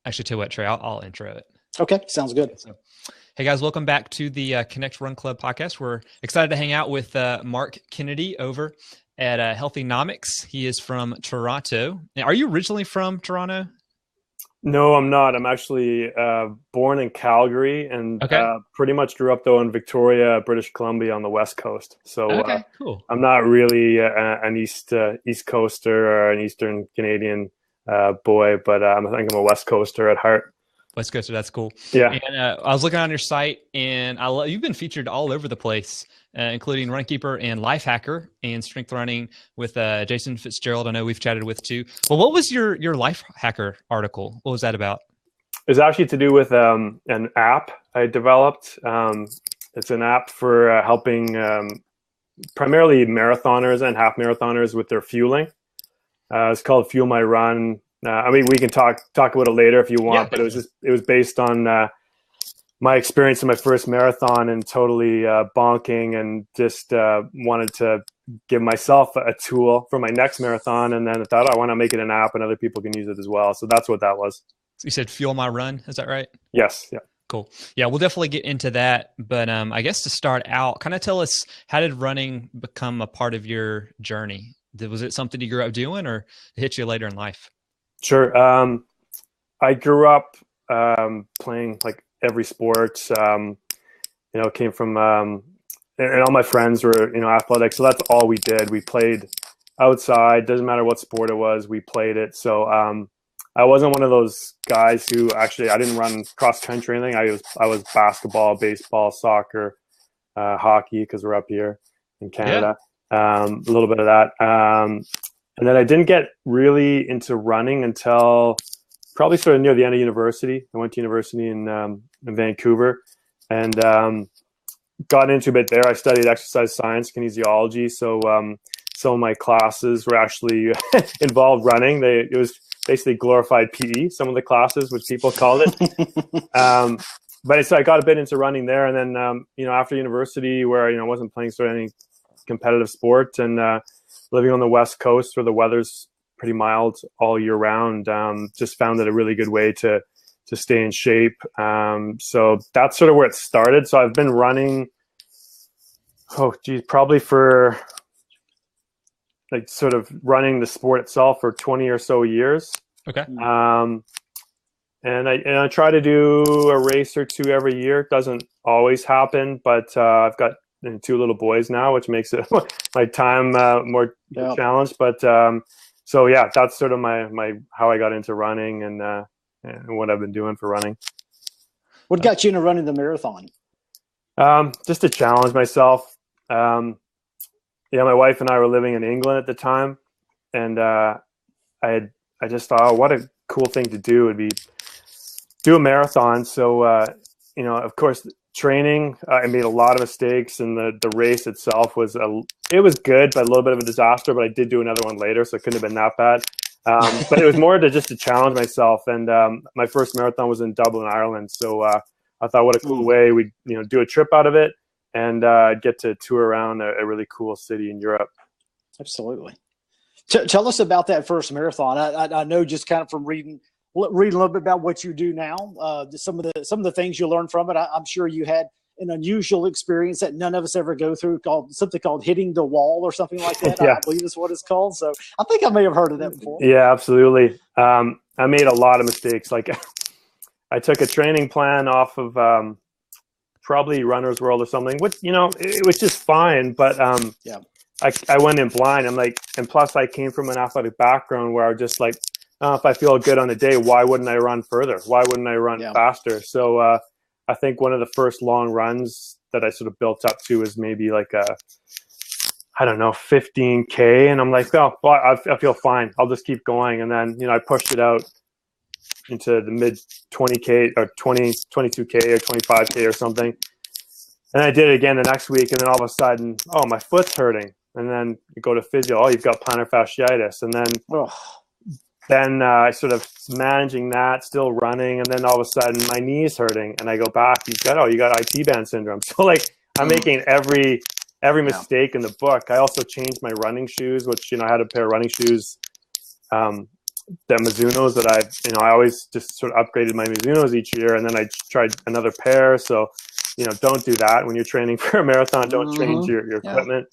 Actually, tell you what, Trey, I'll intro it. Okay, sounds good. So, hey guys, welcome back to the Connect Run Club podcast. We're excited to hang out with Mark Kennedy over at Healthynomics. He is from Toronto. Now, are you originally from Toronto? No, I'm not. I'm actually born in Calgary and Okay. pretty much grew up though in Victoria, British Columbia on the West Coast. So Okay, cool. I'm not really an East Coaster or an Eastern Canadian boy, but I think I'm a West Coaster at heart. West Coaster, that's cool. Yeah. And I was looking on your site, and you've been featured all over the place, including Run Keeper and Life Hacker and Strength Running with Jason Fitzgerald. I know we've chatted with too. Well, what was your Life Hacker article? What was that about? It's actually to do with an app I developed. It's an app for helping primarily marathoners and half marathoners with their fueling. It's called Fuel My Run. I mean, we can talk about it later if you want, but it was based on my experience in my first marathon and totally bonking, and just wanted to give myself a tool for my next marathon. And then I thought, I want to make it an app and other people can use it as well. So that's what that was. So you said Fuel My Run, is that right? Yes. Yeah. Cool. Yeah, we'll definitely get into that. But I guess to start out, kind of tell us, how did running become a part of your journey? Was it something you grew up doing, or it hit you later in life? Sure. I grew up playing like every sport. Came from and all my friends were athletic, so that's all we did. We played outside. Doesn't matter what sport it was, we played it. So I wasn't one of those guys who actually, I didn't run cross country or anything. I was basketball, baseball, soccer, hockey, because we're up here in Canada. Yeah. A little bit of that. And then I didn't get really into running until probably sort of near the end of university. I went to university in Vancouver and got into a bit there. I studied exercise science, kinesiology. So some of my classes were actually involved running. It was basically glorified PE, some of the classes, which people called it. But so I got a bit into running there. And then, after university, where, I wasn't playing sort of any competitive sport, and living on the West Coast where the weather's pretty mild all year round, just found it a really good way to stay in shape. So that's sort of where it started. So I've been running, probably for like sort of running the sport itself for 20 or so years. Okay. And I try to do a race or two every year. It doesn't always happen, but I've got two little boys now, which makes it my time more challenged. But so yeah, that's sort of my how I got into running and what I've been doing for running. What got you into running the marathon? Just to challenge myself. My wife and I were living in England at the time, and I just thought, oh, what a cool thing to do would be do a marathon. So of course, training, I made a lot of mistakes, and the race itself was good, but a little bit of a disaster. But I did do another one later, so it couldn't have been that bad. But it was more to challenge myself. And my first marathon was in Dublin, Ireland. So I thought, what a cool way we'd do a trip out of it and get to tour around a really cool city in Europe. Absolutely. Tell us about that first marathon. I know just kind of from reading a little bit about what you do now, some of the things you learned from it. I'm sure you had an unusual experience that none of us ever go through, called hitting the wall or something like that. Yeah. I believe is what it's called. So I think I may have heard of that before. Yeah, absolutely. I made a lot of mistakes. Like I took a training plan off of probably Runner's World or something, which, it was just fine. But I went in blind. I'm like, and plus I came from an athletic background where I was just like, if I feel good on a day, why wouldn't I run further? Why wouldn't I run faster? So I think one of the first long runs that I sort of built up to was maybe like 15K. And I'm like, oh, well, I feel fine. I'll just keep going. And then, I pushed it out into the mid 20K or 22K or 25K or something. And I did it again the next week. And then all of a sudden, oh, my foot's hurting. And then you go to physio, oh, you've got plantar fasciitis. And then I sort of managing that, still running, and then all of a sudden my knee's hurting, and I go back. You got IT band syndrome. So like I'm making every mistake in the book. I also changed my running shoes, which I had a pair of running shoes the Mizunos that I always just sort of upgraded my Mizunos each year, and then I tried another pair. So, don't do that when you're training for a marathon. Don't change your equipment.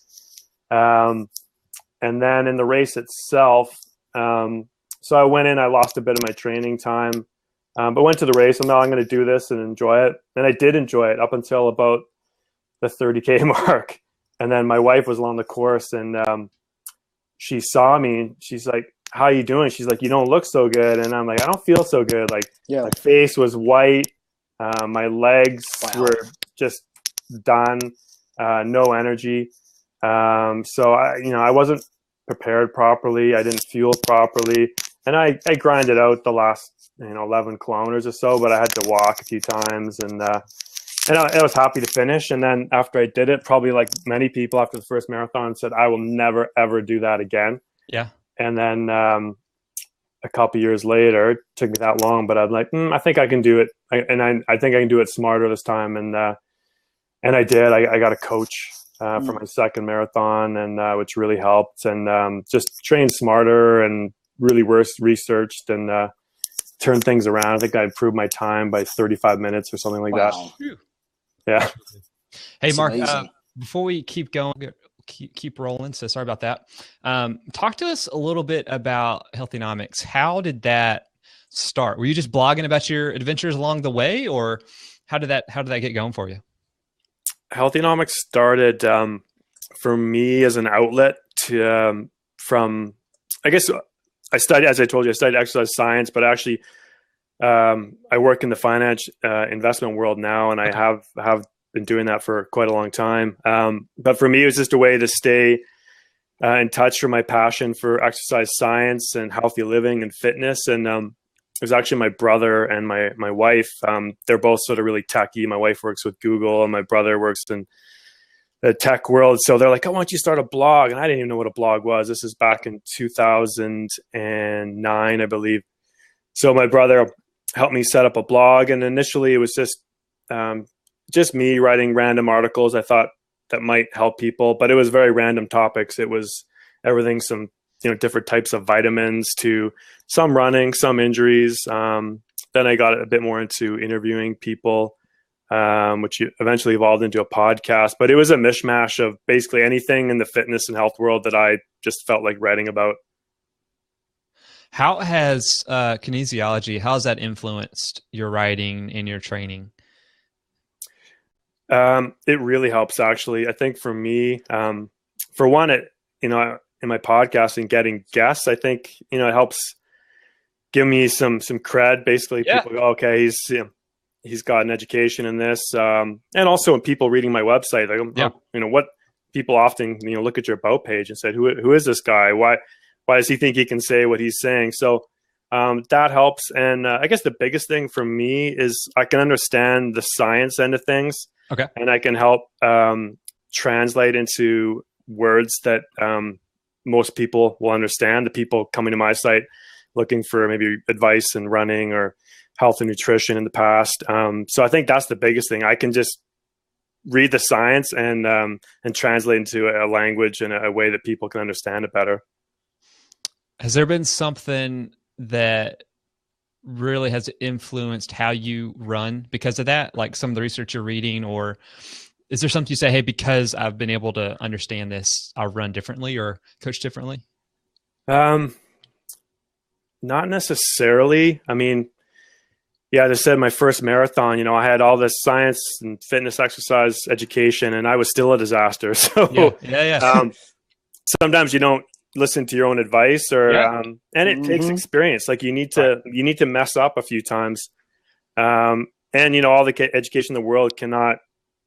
And then in the race itself, so I went in, I lost a bit of my training time, but went to the race. I'm going to do this and enjoy it. And I did enjoy it up until about the 30K mark. And then my wife was along the course, and she saw me, and she's like, "How you doing?" She's like, "You don't look so good." And I'm like, "I don't feel so good." Like my face was white. My legs were just done. No energy. So I wasn't prepared properly. I didn't fuel properly, and I grinded out the last 11 kilometers or so, but I had to walk a few times, and I was happy to finish. And then after I did it, probably like many people after the first marathon said, "I will never ever do that again." Yeah. And then a couple years later, it took me that long, but I'm like, I think I can do it, I think I can do it smarter this time, and I did. I got a coach for my second marathon, and which really helped, and just trained smarter and really researched and turned things around. I think I improved my time by 35 minutes or something like that. Yeah. Hey, Mark, before we keep going, keep rolling, so sorry about that. Talk to us a little bit about Healthynomics. How did that start? Were you just blogging about your adventures along the way, or how did that get going for you? Healthynomics started for me as an outlet to from, I guess I studied, as I told you, I studied exercise science, but actually I work in the finance investment world now, and I have been doing that for quite a long time. But for me, it was just a way to stay in touch for my passion for exercise science and healthy living and fitness. And it was actually my brother and my wife. They're both sort of really techy. My wife works with Google, and my brother works in the tech world. So they're like, "Oh, why don't you start a blog?" And I didn't even know what a blog was. This is back in 2009, I believe. So my brother helped me set up a blog, and initially it was just me writing random articles I thought that might help people, but it was very random topics. It was everything, some different types of vitamins to some running, some injuries. Then I got a bit more into interviewing people, which eventually evolved into a podcast. But it was a mishmash of basically anything in the fitness and health world that I just felt like writing about. How has kinesiology, how has that influenced your writing and your training? It really helps, actually. I think for me, for one, in my podcasting, getting guests, I think, it helps give me some cred. Basically, people go, "Okay, he's got an education in this." And also when people reading my website, what people often, look at your about page and say, who is this guy? Why does he think he can say what he's saying? So that helps. And I guess the biggest thing for me is I can understand the science end of things. Okay. And I can help translate into words that most people will understand. The people coming to my site looking for maybe advice in running or health and nutrition in the past. So I think that's the biggest thing. I can just read the science and translate into a language in a way that people can understand it better. Has there been something that really has influenced how you run because of that? Like some of the research you're reading, or is there something you say, "Hey, because I've been able to understand this, I'll run differently or coach differently"? Not necessarily. I mean, as I said, my first marathon, I had all this science and fitness, exercise education, and I was still a disaster. So sometimes you don't listen to your own advice, or and it takes experience. Like you need to mess up a few times, and all the education in the world cannot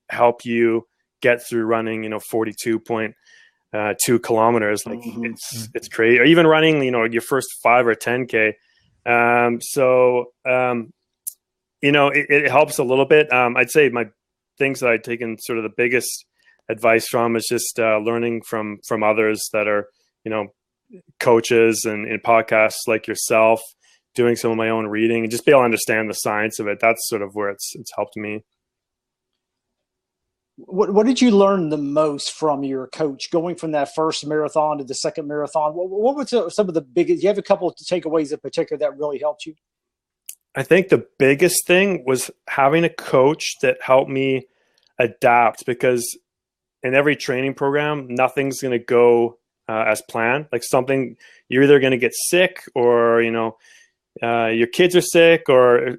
help you get through running 42.2 kilometers. Like it's crazy. Or even running your first 5 or 10K. It helps a little bit. I'd say my things that I've taken sort of the biggest advice from is just learning from others that are coaches and in podcasts like yourself, doing some of my own reading and just be able to understand the science of it. That's sort of where it's helped me. What did you learn the most from your coach going from that first marathon to the second marathon? What were some of the biggest? You have a couple of takeaways in particular that really helped you? I think the biggest thing was having a coach that helped me adapt, because in every training program, nothing's going to go as planned. Like something, you're either going to get sick, or your kids are sick, or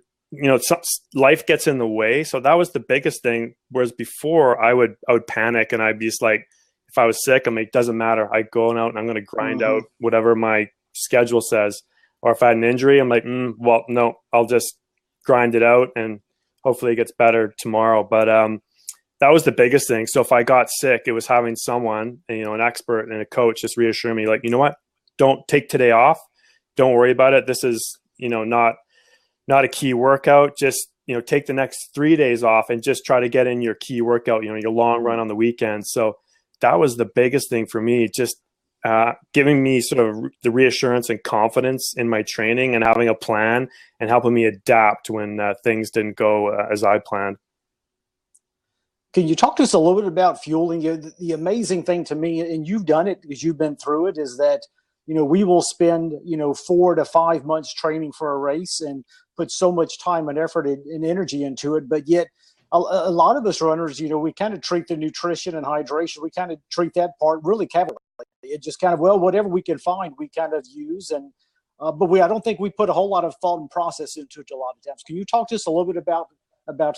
life gets in the way. So that was the biggest thing. Whereas before, I would panic, and I'd be just like, if I was sick, I'm like, doesn't matter. I go out and I'm going to grind out whatever my schedule says. Or if I had an injury, I'm like, well, no, I'll just grind it out and hopefully it gets better tomorrow. But that was the biggest thing. So if I got sick, it was having someone, an expert and a coach just reassure me, like, you know what, don't take today off. Don't worry about it. This is, not a key workout. Just, take the next 3 days off and just try to get in your key workout, your long run on the weekend. So that was the biggest thing for me, just giving me sort of the reassurance and confidence in my training and having a plan and helping me adapt when things didn't go as I planned. Can you talk to us a little bit about fueling? The amazing thing to me, and you've done it because you've been through it, is that, we will spend, 4 to 5 months training for a race and put so much time and effort and energy into it. But yet a lot of us runners, we kind of treat the nutrition and hydration, we kind of treat that part really cavalierly. It just kind of, whatever we can find, we kind of use. And but I don't think we put a whole lot of thought and process into it a lot of times. Can you talk to us a little bit about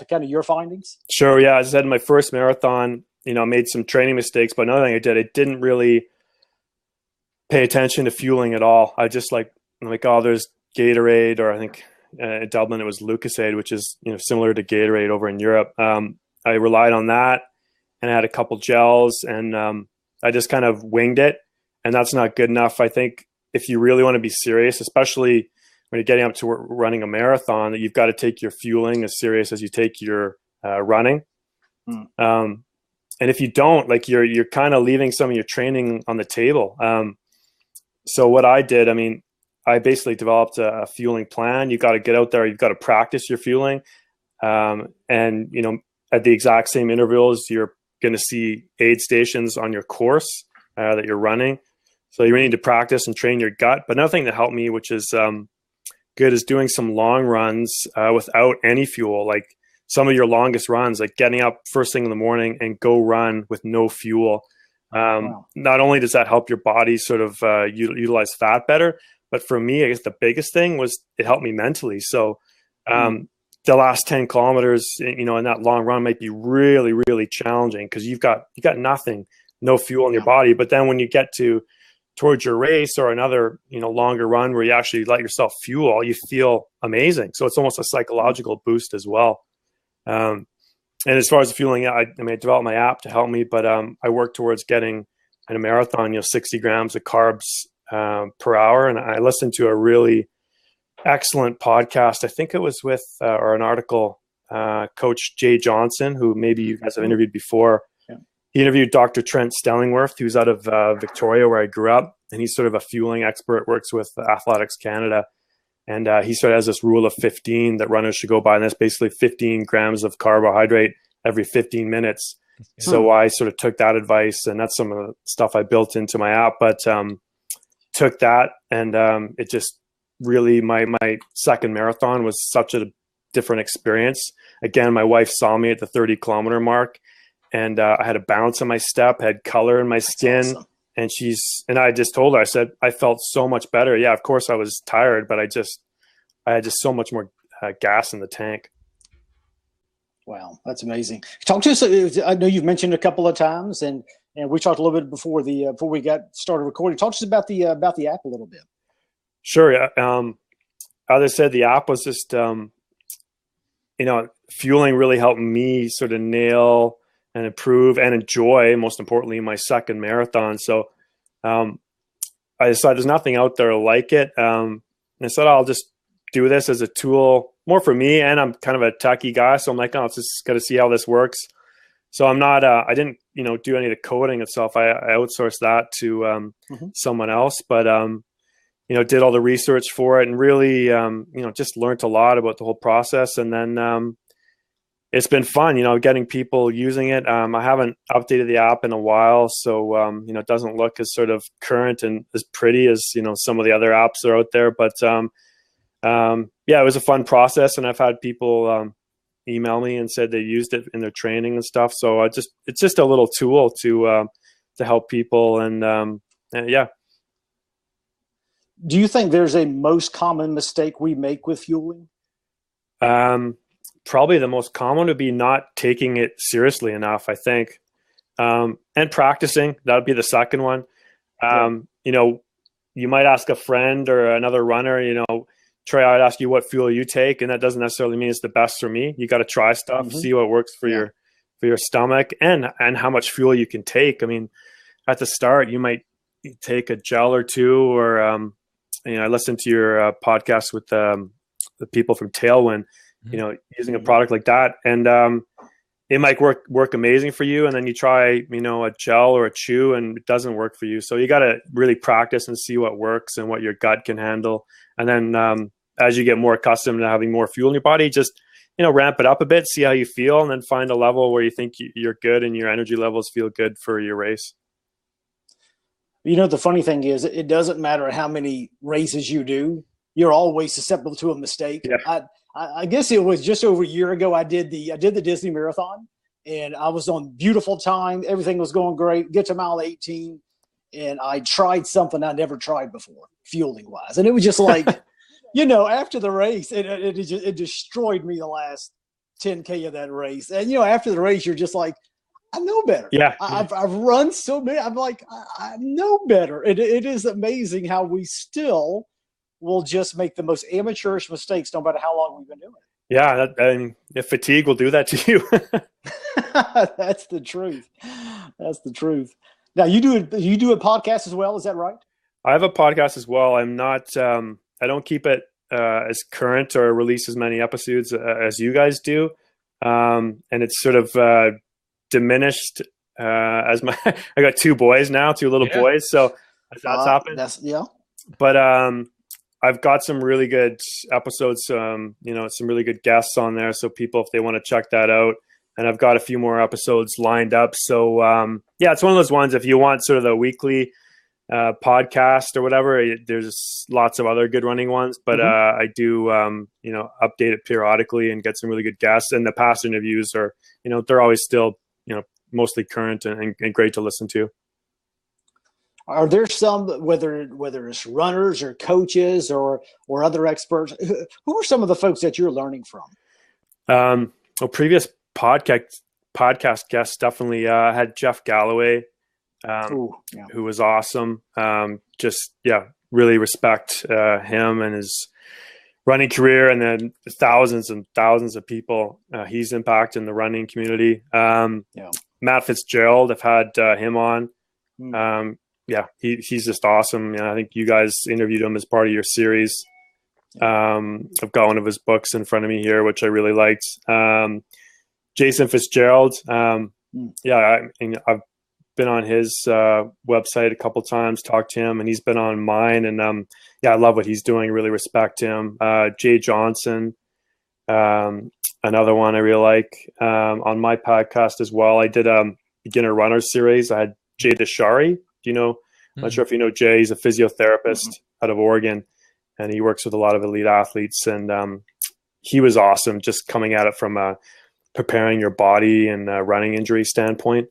kind of your findings? Sure. Yeah. As I said, in my first marathon, I made some training mistakes, but another thing I did, I didn't really pay attention to fueling at all. I just I'm like, oh, there's Gatorade, or I think in Dublin it was Lucasade, which is, similar to Gatorade over in Europe. I relied on that, and I had a couple gels, and I just kind of winged it, and that's not good enough. I think if you really want to be serious, especially when you're getting up to running a marathon, that you've got to take your fueling as serious as you take your running. And if you don't, you're kind of leaving some of your training on the table. So what I did, I basically developed a fueling plan. You got to get out there. You've got to practice your fueling. And, at the exact same intervals, you're going to see aid stations on your course that you're running. So you need to practice and train your gut. But another thing that helped me, which is good, is doing some long runs without any fuel. Like some of your longest runs, like getting up first thing in the morning and go run with no fuel. Wow. Not only does that help your body sort of utilize fat better, but for me, I guess the biggest thing was it helped me mentally. So the last 10 kilometers, in that long run might be really, really challenging because you got nothing, no fuel in your body. But then when you get towards your race or another, longer run where you actually let yourself fuel, you feel amazing. So it's almost a psychological boost as well. And as far as the fueling, I developed my app to help me, but I work towards getting in a marathon, 60 grams of carbs per hour. And I listened to a really excellent podcast. I think it was with, or an article, Coach Jay Johnson, who maybe you guys have interviewed before. Yeah. He interviewed Dr. Trent Stellingworth, who's out of Victoria, where I grew up. And he's sort of a fueling expert, works with Athletics Canada. And he sort of has this rule of 15 that runners should go by. And that's basically 15 grams of carbohydrate every 15 minutes. So I sort of took that advice, and that's some of the stuff I built into my app. But took that, and it just really, my second marathon was such a different experience. Again, my wife saw me at the 30-kilometer mark, and I had a bounce in my step, had color in my skin. Awesome. And I just told her, I said, I felt so much better. Yeah, of course I was tired, but I had just so much more gas in the tank. Wow, that's amazing. Talk to us. I know you've mentioned a couple of times, and we talked a little bit before we got started recording. Talk to us about the app a little bit. Sure. Yeah. As I said, the app was just, fueling really helped me sort of nail and improve and enjoy, most importantly, my second marathon. So I decided there's nothing out there like it. And I said, I'll just do this as a tool more for me. And I'm kind of a techie guy. So I'm like, oh, it's just got to see how this works. So I'm not, I didn't, do any of the coding itself. I outsourced that to someone else, but, did all the research for it and really, just learned a lot about the whole process. And then it's been fun, getting people using it. I haven't updated the app in a while, so it doesn't look as sort of current and as pretty as some of the other apps that are out there. But yeah, it was a fun process, and I've had people email me and said they used it in their training and stuff. So it's just a little tool to help people, and yeah. Do you think there's a most common mistake we make with fueling? Probably the most common would be not taking it seriously enough, I think. And practicing, that would be the second one. You might ask a friend or another runner, Trey, I'd ask you what fuel you take, and that doesn't necessarily mean it's the best for me. You got to try stuff, see what works for your stomach, and how much fuel you can take. I mean, at the start, you might take a gel or two, or I listened to your podcast with the people from Tailwind. Using a product like that, and it might work amazing for you, and then you try a gel or a chew and it doesn't work for you. So you got to really practice and see what works and what your gut can handle, and then as you get more accustomed to having more fuel in your body, just ramp it up a bit, see how you feel, and then find a level where you think you're good and your energy levels feel good for your race. The funny thing is, it doesn't matter how many races you do, you're always susceptible to a mistake. I guess it was just over a year ago. I did the Disney Marathon, and I was on beautiful time. Everything was going great. Get to mile 18, and I tried something I never tried before, fueling wise, and it was just like, after the race, it destroyed me the last 10K of that race. And after the race, you're just like, I know better. Yeah, I've run so many. I'm like, I know better. It is amazing how we still will just make the most amateurish mistakes no matter how long we've been doing it. Yeah, and if fatigue will do that to you. That's the truth. That's the truth. Now you do a podcast as well, is that right? I have a podcast as well. I'm not I don't keep it as current or release as many episodes as you guys do. And it's sort of diminished as I got two boys now, two little boys, so that's happened. But I've got some really good episodes, some really good guests on there. So people, if they want to check that out, and I've got a few more episodes lined up. So it's one of those ones, if you want sort of the weekly podcast or whatever, there's lots of other good running ones, but I do, update it periodically and get some really good guests, and the past interviews are, they're always still, mostly current and great to listen to. Are there some, whether it's runners or coaches or other experts, who are some of the folks that you're learning from? Previous podcast guests definitely had Jeff Galloway, who was awesome. Really respect him and his running career, and then thousands and thousands of people he's impacted in the running community. Matt Fitzgerald, I've had him on. He's just awesome. I think you guys interviewed him as part of your series. I've got one of his books in front of me here, which I really liked. Jason Fitzgerald. I've been on his website a couple times, talked to him, and he's been on mine. And I love what he's doing. Really respect him. Jay Johnson, another one I really like. On my podcast as well, I did a beginner runner series. I had Jay Deshari. I'm not sure if you know Jay. He's a physiotherapist out of Oregon, and he works with a lot of elite athletes. And he was awesome, just coming at it from a preparing your body and a running injury standpoint.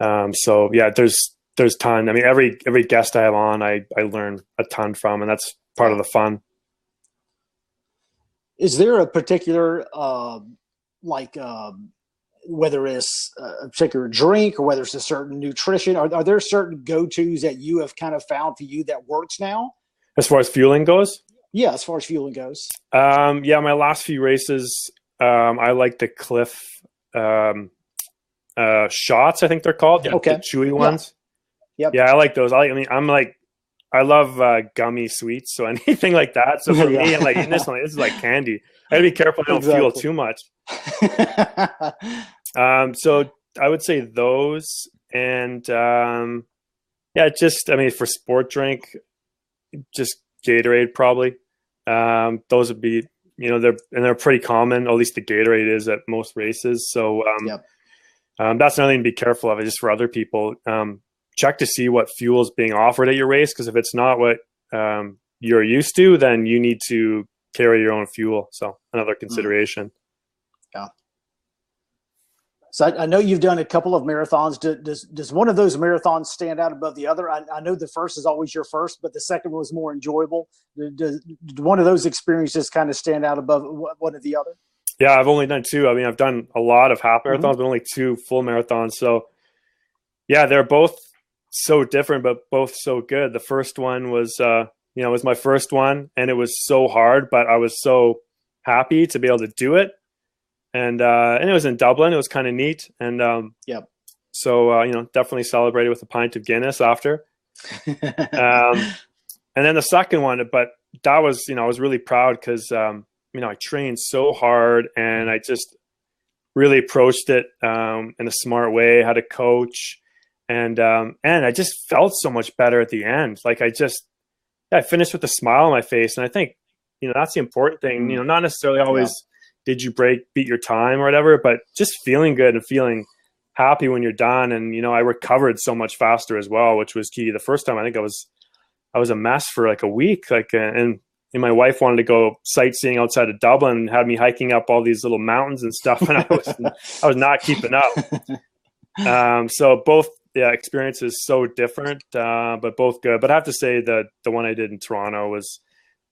There's ton. I mean, every guest I have on, I learn a ton from, and that's part of the fun. Is there a particular whether it's a particular drink or whether it's a certain nutrition, are there certain go-tos that you have kind of found for you that works now? As far as fueling goes? Yeah, as far as fueling goes. My last few races, I like the Cliff shots, I think they're called. Okay. The chewy ones. Yep. Yeah, I like those. I love gummy sweets, so anything like that. So for me, I'm like, this is like candy. I gotta be careful I don't fuel too much. So I would say those, and for sport drink, just Gatorade probably. Those would be they're pretty common. At least the Gatorade is at most races. So that's another thing to be careful of. Just for other people, check to see what fuel is being offered at your race, because if it's not what you're used to, then you need to carry your own fuel. So another consideration. Yeah. So I know you've done a couple of marathons. Does one of those marathons stand out above the other? I know the first is always your first, but the second one was more enjoyable. Did one of those experiences kind of stand out above one of the other? Yeah, I've only done two. I mean, I've done a lot of half marathons, but only two full marathons. So yeah, they're both so different, but both so good. The first one was, it was my first one, and it was so hard, but I was so happy to be able to do it. And it was in Dublin. It was kind of neat. And so definitely celebrated with a pint of Guinness after. And then the second one, but that was, I was really proud because, I trained so hard, and I just really approached it in a smart way, had a coach, and I just felt so much better at the end. Like I finished with a smile on my face. And I think, that's the important thing, not necessarily always did you beat your time or whatever, but just feeling good and feeling happy when you're done. And, I recovered so much faster as well, which was key. The first time I think I was a mess for like a week, and my wife wanted to go sightseeing outside of Dublin and had me hiking up all these little mountains and stuff. And I was not keeping up. So both experiences so different, but both good. But I have to say that the one I did in Toronto was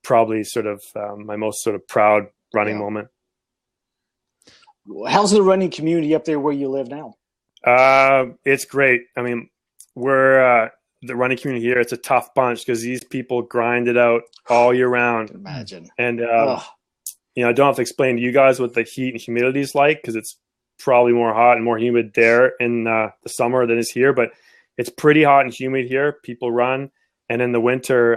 probably sort of my most sort of proud running moment. How's the running community up there where you live now? It's great. I mean, we're the running community here. It's a tough bunch because these people grind it out all year round. Imagine. And I don't have to explain to you guys what the heat and humidity is like, because it's probably more hot and more humid there in the summer than is here. But it's pretty hot and humid here. People run, and in the winter,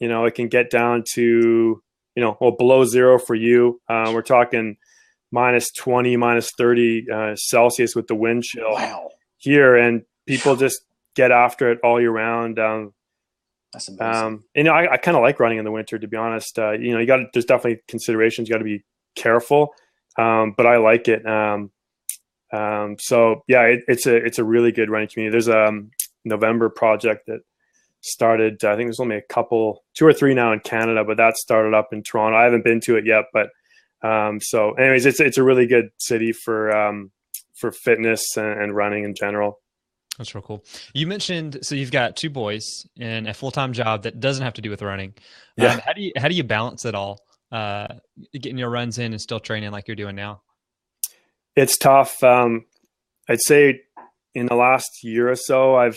it can get down to below zero for you. We're talking -20, -30 Celsius with the wind chill here, and people just get after it all year round. That's amazing. I kind of like running in the winter, to be honest. There's definitely considerations. You got to be careful, but I like it. So yeah, it's a really good running community. There's a November project that started. I think there's only two or three now in Canada, but that started up in Toronto. I haven't been to it yet, but so anyways, it's a really good city for fitness and running in general. That's real cool. You mentioned, so you've got two boys and a full-time job that doesn't have to do with running. Yeah. How do you balance it all? Getting your runs in and still training like you're doing now? It's tough. I'd say in the last year or so, I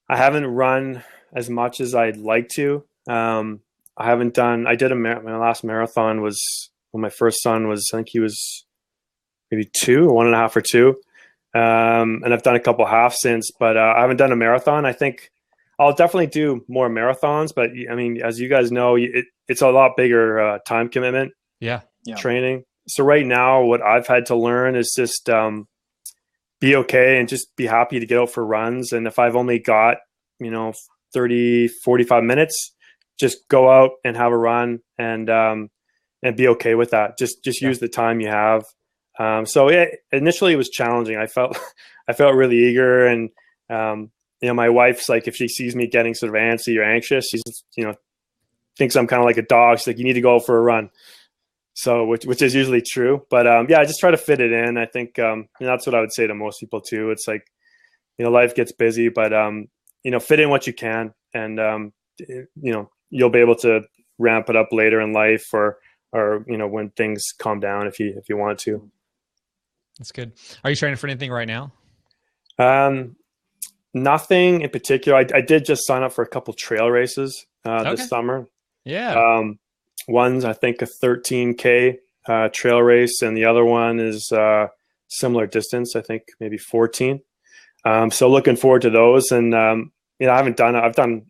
haven't run as much as I'd like to. I did my last marathon was when my first son was, I think he was maybe 2 or 1.5 or 2. And I've done a couple halves since, but I haven't done a marathon. I think I'll definitely do more marathons, but I mean, as you guys know, it's a lot bigger time commitment. Yeah. Training. So right now, what I've had to learn is just be okay and just be happy to get out for runs. And if I've only got 30, 45 minutes, just go out and have a run and be okay with that. Just use the time you have. So initially it was challenging. I felt really eager, and my wife's like, if she sees me getting sort of antsy or anxious, she's thinks I'm kind of like a dog. She's like, you need to go for a run. So which is usually true, but I just try to fit it in. I think that's what I would say to most people too. It's like life gets busy, but fit in what you can, and you'll be able to ramp it up later in life, or when things calm down if you want to. That's good. Are you training for anything right now? Nothing in particular. I did just sign up for a couple trail races this summer. Yeah. One's I think a 13K trail race, and the other one is similar distance. I think maybe 14. So looking forward to those. And I've done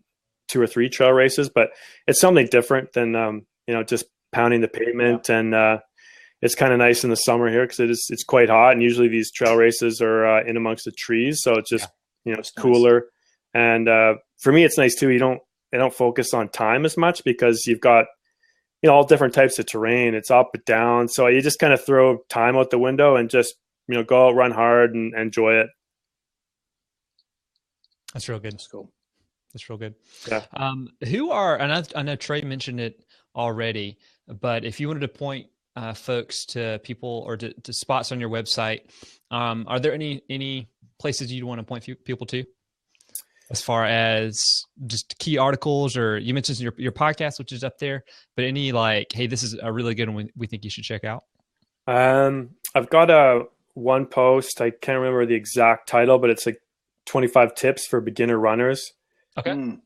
2 or 3 trail races, but it's something different than just pounding the pavement. And it's kind of nice in the summer here because it's quite hot, and usually these trail races are in amongst the trees, so it's just it's cooler. And for me, it's nice too. I don't focus on time as much because you've got all different types of terrain. It's up and down. So you just kind of throw time out the window and just, go out, run hard and enjoy it. That's real good. That's cool. That's real good. Yeah. And I know Trey mentioned it already, but if you wanted to point folks to people or to spots on your website, are there any places you'd want to point people to as far as just key articles, or you mentioned your podcast, which is up there, but any like, hey, this is a really good one we think you should check out? I've got one post. I can't remember the exact title, but it's like 25 tips for beginner runners. Okay.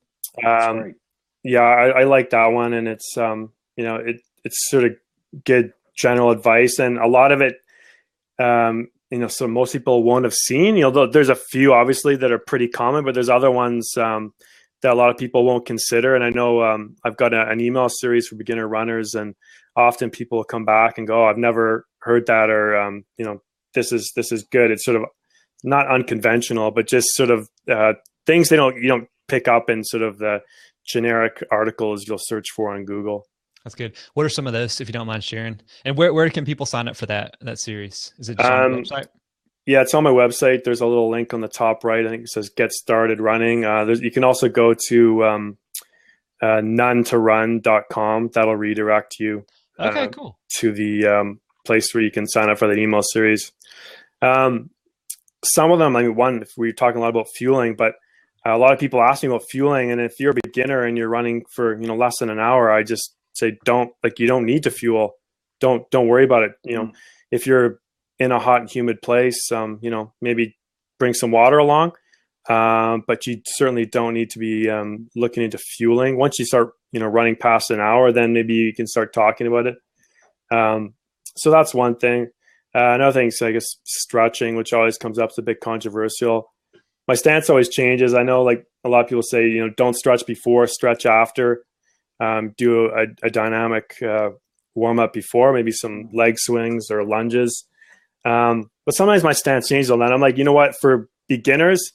Great. Yeah, I like that one. And it's, it's sort of good general advice. And a lot of it, so most people won't have seen, there's a few obviously that are pretty common, but there's other ones that a lot of people won't consider. And I know I've got an email series for beginner runners, and often people will come back and go, oh, I've never heard that, or, this is good. It's sort of not unconventional, but just sort of things you don't pick up in sort of the generic articles you'll search for on Google. That's good. What are some of those, if you don't mind sharing? And where can people sign up for that series? Is it just on the website? Yeah, it's on my website. There's a little link on the top right. I think it says Get Started Running. You can also go to nonetorun.com. That'll redirect you cool. to the place where you can sign up for the email series. Some of them, if we're talking a lot about fueling, but a lot of people ask me about fueling. And if you're a beginner and you're running for, less than an hour, I just say, you don't need to fuel. Don't worry about it. If you're in a hot and humid place, maybe bring some water along. But you certainly don't need to be looking into fueling. Once you start, running past an hour, then maybe you can start talking about it. So that's one thing. Another thing is, I guess, stretching, which always comes up. It's a bit controversial. My stance always changes. I know, like a lot of people say, don't stretch before, stretch after. Do a dynamic warm up before, maybe some leg swings or lunges. But sometimes my stance changes on that. I'm like, you know what? For beginners,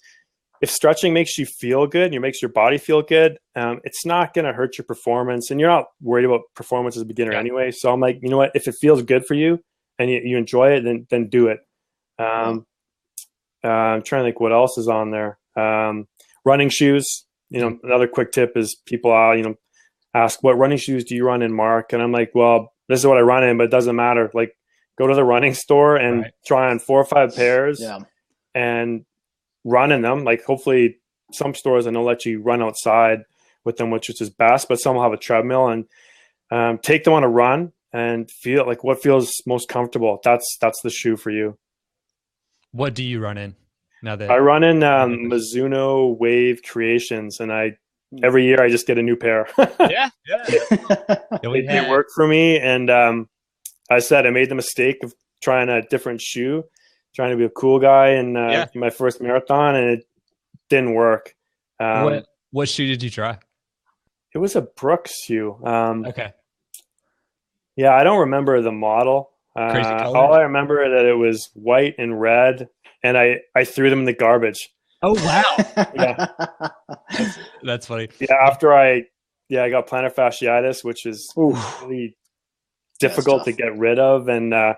if stretching makes you feel good and it makes your body feel good, it's not going to hurt your performance. And you're not worried about performance as a beginner anyway. So I'm like, you know what? If it feels good for you and you enjoy it, then do it. I'm trying to think what else is on there. Running shoes. Another quick tip is people, ask, what running shoes do you run in, Mark? And I'm like, well, this is what I run in, but it doesn't matter. Like, go to the running store and try on 4 or 5 pairs and run in them. Like, hopefully some stores, I know, let you run outside with them, which is best, but some will have a treadmill, and take them on a run and feel like what feels most comfortable. That's the shoe for you. What do you run in? Now that I run in Mizuno Wave Creations, and every year I just get a new pair. Yeah. They work for me. And I said I made the mistake of trying a different shoe, trying to be a cool guy in my first marathon, and it didn't work. What shoe did you try? It was a Brooks shoe. Okay. Yeah, I don't remember the model. Crazy color. All I remember is that it was white and red, and I threw them in the garbage. Oh, wow. Yeah. That's funny. Yeah, after I got plantar fasciitis, which is really difficult to get rid of. And I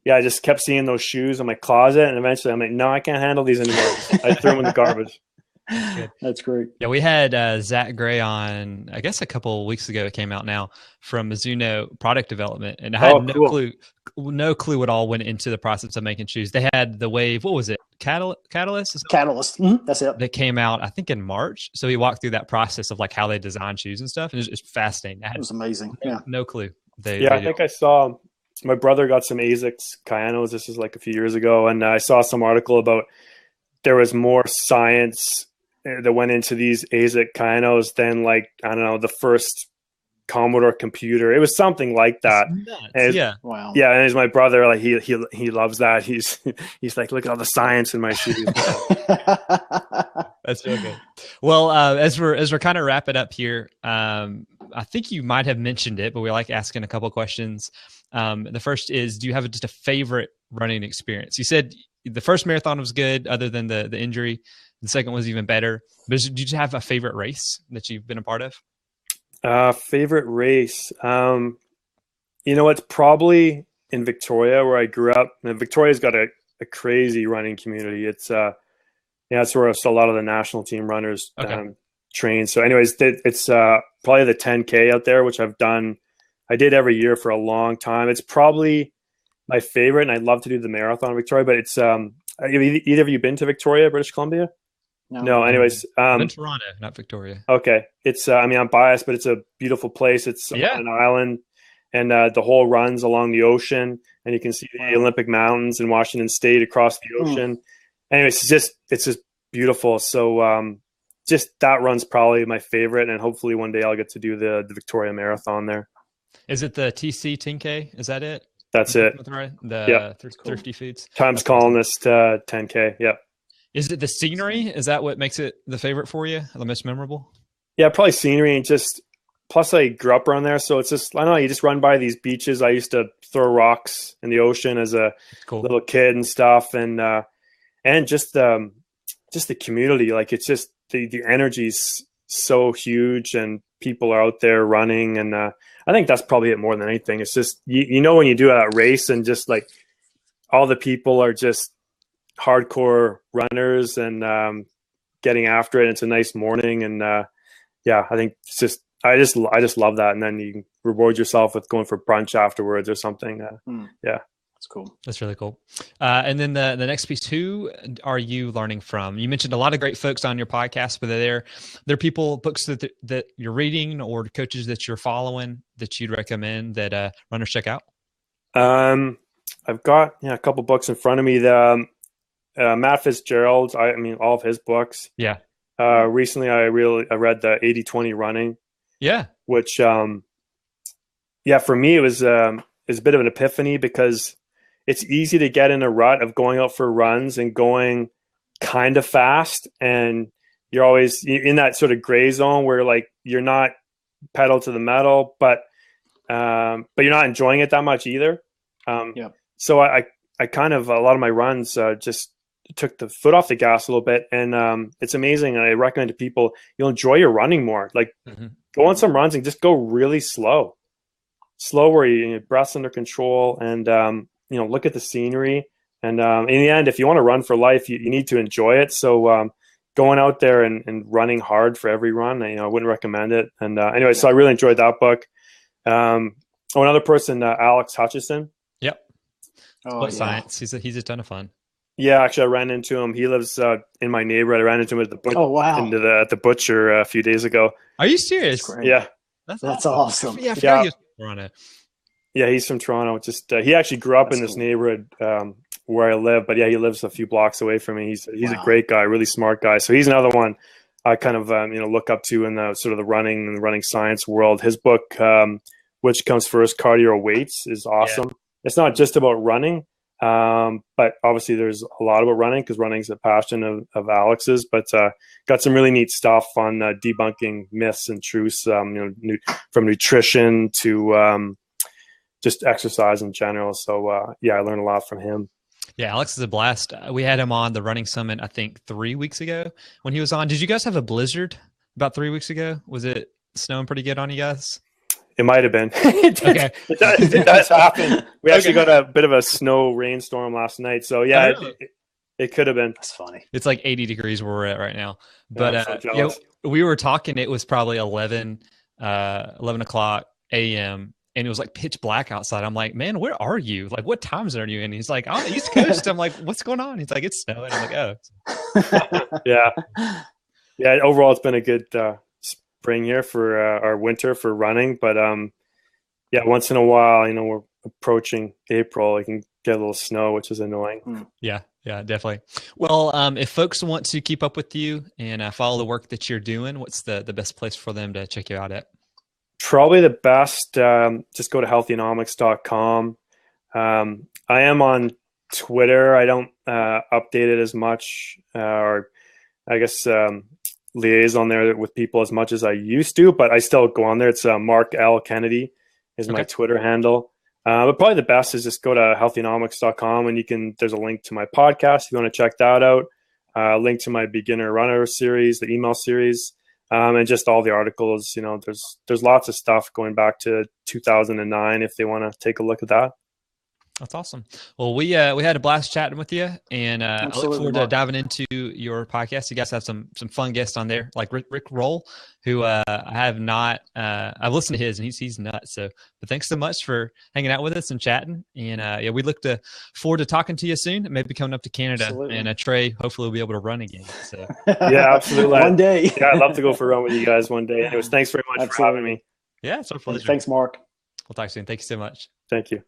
just kept seeing those shoes in my closet, and eventually I'm like, no, I can't handle these anymore. I threw them in the garbage. That's great. Yeah, we had Zach Gray on, I guess a couple of weeks ago. It came out now from Mizuno product development, and I had no clue what all went into the process of making shoes. They had the Wave, what was it? Catalyst? Catalyst. Mm-hmm. That's it. That came out, I think, in March. So he walked through that process of like how they design shoes and stuff, and it was fascinating. It was amazing. Yeah, no clue. I think I saw my brother got some ASICS Kayanos. This is like a few years ago, and I saw some article about there was more science that went into these ASIC Kayanos than, like, I don't know, the first Commodore computer. It was something like that. Yeah. Wow. Yeah, and it's my brother. Like he loves that. He's like, look at all the science in my shoes. That's so good. Well, as we're kind of wrapping up here, I think you might have mentioned it, but we like asking a couple questions. The first is, do you have just a favorite running experience? You said the first marathon was good, other than the injury. The second was even better. But did you have a favorite race that you've been a part of? Favorite race? It's probably in Victoria where I grew up. And Victoria's got a crazy running community. It's it's where a lot of the national team runners train. So anyways, it's probably the 10K out there, which I did every year for a long time. It's probably my favorite, and I'd love to do the marathon in Victoria, but it's either of you been to Victoria, British Columbia? No. Anyways, I'm in Toronto, not Victoria. Okay. It's I'm biased, but it's a beautiful place. It's on an island, and the whole runs along the ocean, and you can see the Olympic Mountains in Washington State across the ocean. Anyways, it's just beautiful. So just that run's probably my favorite, and hopefully one day I'll get to do the Victoria Marathon there. Is it the TC 10K? Is that it? That's it. The Thrifty Foods. Times Colonist 10K. Yeah. Is it the scenery? Is that what makes it the favorite for you? The most memorable? Yeah, probably scenery, and just plus I grew up around there, so it's just I don't know. You just run by these beaches. I used to throw rocks in the ocean as a little kid and stuff, and just the community. Like it's just the energy's so huge, and people are out there running, and I think that's probably it more than anything. It's just when you do a race, and just like all the people are just hardcore runners and getting after it. It's a nice morning, and I think it's just I just love that. And then you can reward yourself with going for brunch afterwards or something. That's cool. That's really cool. And then the next piece, who are you learning from? You mentioned a lot of great folks on your podcast, but there are people, books that you're reading or coaches that you're following that you'd recommend that runners check out? I've got a couple books in front of me. The Matt Fitzgerald's, I mean, all of his books. Yeah. Recently, I read the 80-20 running. Yeah. Which, for me, it was a bit of an epiphany, because it's easy to get in a rut of going out for runs and going kind of fast. And you're always in that sort of gray zone where like you're not pedal to the metal, but you're not enjoying it that much either. So I kind of, a lot of my runs just took the foot off the gas a little bit, and it's amazing. And I recommend to people, you'll enjoy your running more. Like go on some runs and just go really slow where your breath's under control, and look at the scenery. And in the end, if you want to run for life, you need to enjoy it. So going out there and running hard for every run, I wouldn't recommend it. And anyway, so I really enjoyed that book. Another person, Alex Hutchison. Yep. Science. He's a ton of fun. Yeah, actually, I ran into him. He lives in my neighborhood. I ran into him at the at the butcher a few days ago. Are you serious? Yeah, that's awesome. Yeah, I forgot he was from Toronto. Yeah, he's from Toronto. Just he actually grew up in this neighborhood where I live, but he lives a few blocks away from me. He's a great guy, really smart guy. So he's another one I kind of look up to in the sort of the running science world. His book, Which Comes First, Cardio or Weights, is awesome. Yeah. It's not just about running. But obviously there's a lot about running, because running's a passion of Alex's, but got some really neat stuff on debunking myths and truths, from nutrition to just exercise in general. So I learned a lot from him. Yeah, Alex is a blast. We had him on the Running Summit, I think 3 weeks ago when he was on. Did you guys have a blizzard about 3 weeks ago? Was it snowing pretty good on you guys? It might have been. Okay. It does happen. We actually got a bit of a snow rainstorm last night. So it could have been. That's funny. It's like 80 degrees where we're at right now. But we were talking, it was probably 11 o'clock a.m. and it was like pitch black outside. I'm like, man, where are you? Like, what time zone are you in? He's like, on the East Coast. I'm like, what's going on? He's like, it's snowing. I'm like, oh. Yeah. Overall, it's been a good spring here for our winter for running, but once in a while, we're approaching April, it can get a little snow, which is annoying. Yeah, definitely. Well, if folks want to keep up with you and follow the work that you're doing, what's the best place for them to check you out at? Probably the best, just go to healthynomics.com. I am on Twitter. I don't update it as much, or I guess liaison there with people as much as I used to, but I still go on there. It's Mark L. Kennedy is my Twitter handle. But probably the best is just go to healthynomics.com, and there's a link to my podcast if you want to check that out. Link to my beginner runner series, the email series. and just all the articles. There's lots of stuff going back to 2009 if they want to take a look at that. That's awesome. Well, we had a blast chatting with you, and I look forward to diving into your podcast. You guys have some fun guests on there, like Rick Roll, who I have not. I've listened to his, and he's nuts. So, but thanks so much for hanging out with us and chatting. And we look forward to talking to you soon. Maybe coming up to Canada, and Trey hopefully will be able to run again. So, yeah, absolutely. One day. Yeah, I'd love to go for a run with you guys one day. Anyways, thanks very much for having me. Yeah, it's our pleasure. Thanks, Mark. We'll talk soon. Thank you so much. Thank you.